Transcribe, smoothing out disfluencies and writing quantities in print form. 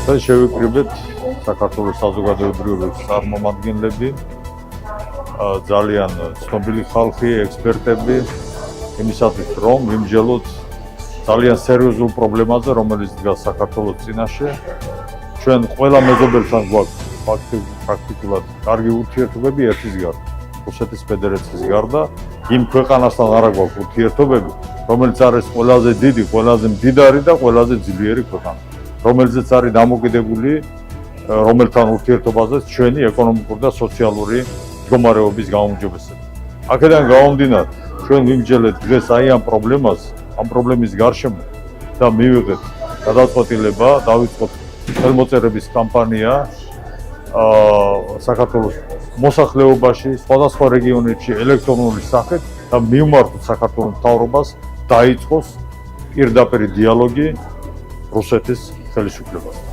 და შევიკრიბეთ საქართველოს საზოგადოებრივი წარმომადგენლები, ძალიან ცნობილი ხალხი, ექსპერტები, იმისათვის რომ ვიმსჯელოთ ძალიან სერიოზულ პრობლემაზე, რომელიც დგას საქართველოს წინაშე. ჩვენ ყველა მეზობელთან გვაქვს პრაქტიკულად კარგი ურთიერთობები ერთის გარდა, რუსეთის ფედერაციის გარდა, იმ ქვეყანასთან არა გვაქვს ურთიერთობები, რომელიც არის ყველაზე დიდი, ყველაზე მდიდარი და ყველაზე ძლიერი ქვეყანა, რომელზეც არის დამოკიდებული, რომელთან ურთიერთობაზეც ჩვენი ეკონომიკური და სოციალური მდგომარეობის გაუმჯობესება. აქედან გამომდინარე, ჩვენ ვიმსჯელეთ დღეს აი ამ პრობლემას, ამ პრობლემის გარშემო და მივიღეთ გადაწყვეტილება, დავიწყოთ ხელმოწერების კამპანია საქართველოს მოსახლეობაში, სხვადასხვა რეგიონებში ელექტრონული სახით და მივმართოთ საქართველოს მთავრობას დაიწყოს პირდაპირ დიალოგი რუსეთის ხელისუფლებასთან.